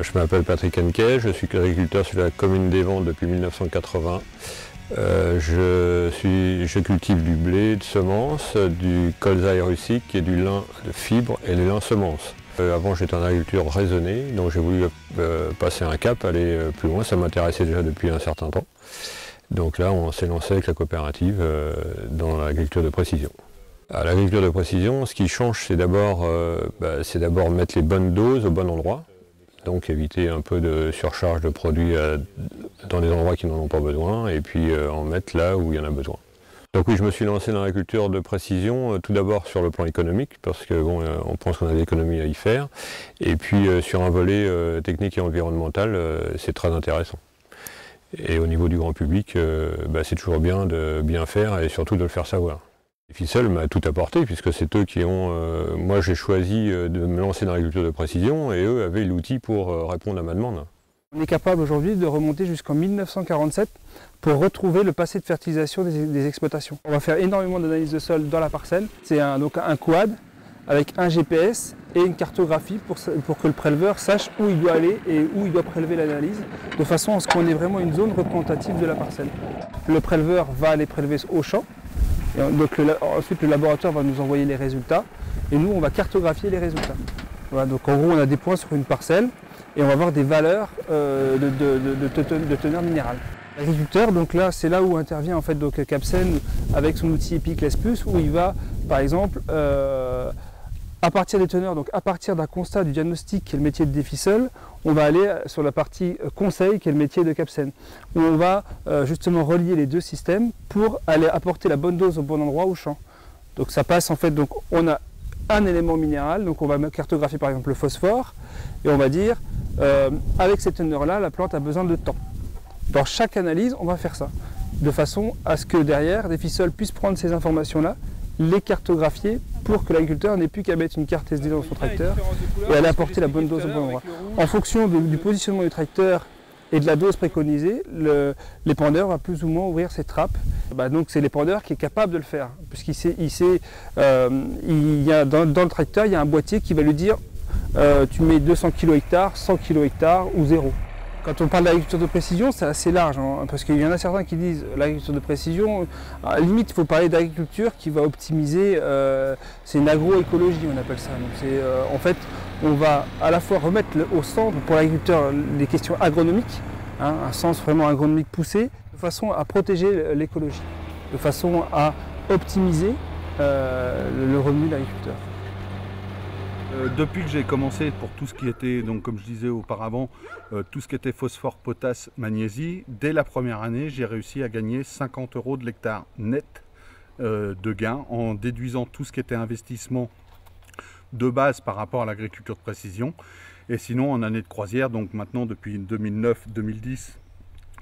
Je m'appelle Patrick Henquet, je suis agriculteur sur la commune d'Évent depuis 1980. Je cultive du blé de semences, du colza et russique et du lin de fibre et du lin semences. Avant j'étais en agriculture raisonnée, donc j'ai voulu passer un cap, aller plus loin, ça m'intéressait déjà depuis un certain temps. Donc là on s'est lancé avec la coopérative dans l'agriculture de précision. À l'agriculture de précision, ce qui change c'est d'abord mettre les bonnes doses au bon endroit. Donc éviter un peu de surcharge de produits dans des endroits qui n'en ont pas besoin et puis en mettre là où il y en a besoin. Donc oui, je me suis lancé dans l'agriculture de précision, tout d'abord sur le plan économique, parce que bon, on pense qu'on a des économies à y faire, et puis sur un volet technique et environnemental, c'est très intéressant. Et au niveau du grand public, c'est toujours bien de bien faire et surtout de le faire savoir. Ficelle m'a tout apporté puisque c'est eux qui ont... moi j'ai choisi de me lancer dans l'agriculture de précision et eux avaient l'outil pour répondre à ma demande. On est capable aujourd'hui de remonter jusqu'en 1947 pour retrouver le passé de fertilisation des exploitations. On va faire énormément d'analyses de sol dans la parcelle. C'est donc un quad avec un GPS et une cartographie pour que le préleveur sache où il doit aller et où il doit prélever l'analyse, de façon à ce qu'on ait vraiment une zone représentative de la parcelle. Le préleveur va aller prélever au champ. Et donc ensuite le laboratoire va nous envoyer les résultats et nous on va cartographier les résultats. Voilà, donc en gros on a des points sur une parcelle et on va avoir des valeurs de teneur minérale. L'agriculteur, donc là c'est là où intervient en fait donc Capsen avec son outil Epicless Plus où il va par exemple à partir des teneurs, donc à partir d'un constat du diagnostic qui est le métier de Déficel, on va aller sur la partie conseil qui est le métier de Capsen, où on va justement relier les deux systèmes pour aller apporter la bonne dose au bon endroit au champ. Donc ça passe en fait, donc on a un élément minéral, donc on va cartographier par exemple le phosphore, et on va dire avec ces teneurs-là, la plante a besoin de temps. Dans chaque analyse, on va faire ça, de façon à ce que derrière, Déficel puisse prendre ces informations-là, les cartographier pour que l'agriculteur n'ait plus qu'à mettre une carte SD dans son tracteur et aller apporter la bonne dose au bon endroit. En fonction du positionnement du tracteur et de la dose préconisée, l'épandeur va plus ou moins ouvrir ses trappes. Donc c'est l'épandeur qui est capable de le faire, puisqu'il sait, il y a dans le tracteur, il y a un boîtier qui va lui dire tu mets 200 kg hectare, 100 kg hectare ou 0. Quand on parle d'agriculture de précision, c'est assez large, hein, parce qu'il y en a certains qui disent l'agriculture de précision, à la limite il faut parler d'agriculture qui va optimiser, c'est une agroécologie on appelle ça. Donc en fait on va à la fois remettre au centre pour l'agriculteur les questions agronomiques, hein, un sens vraiment agronomique poussé, de façon à protéger l'écologie, de façon à optimiser le revenu de l'agriculteur. Depuis que j'ai commencé pour tout ce qui était, donc comme je disais auparavant, tout ce qui était phosphore, potasse, magnésie, dès la première année, j'ai réussi à gagner 50 € de l'hectare net de gain en déduisant tout ce qui était investissement de base par rapport à l'agriculture de précision. Et sinon, en année de croisière, donc maintenant depuis 2009, 2010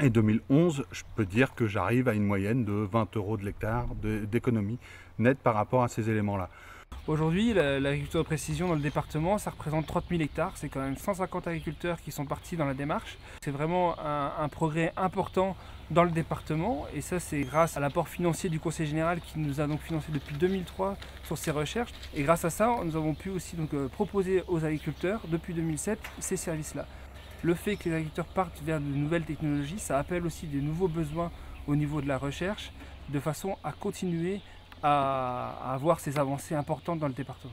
et 2011, je peux dire que j'arrive à une moyenne de 20 € de l'hectare d'économie nette par rapport à ces éléments-là. Aujourd'hui, l'agriculture de précision dans le département, ça représente 30 000 hectares. C'est quand même 150 agriculteurs qui sont partis dans la démarche. C'est vraiment un progrès important dans le département. Et ça, c'est grâce à l'apport financier du Conseil général qui nous a donc financé depuis 2003 sur ces recherches. Et grâce à ça, nous avons pu aussi donc, proposer aux agriculteurs, depuis 2007, ces services-là. Le fait que les agriculteurs partent vers de nouvelles technologies, ça appelle aussi des nouveaux besoins au niveau de la recherche, de façon à continuer à avoir ces avancées importantes dans le département.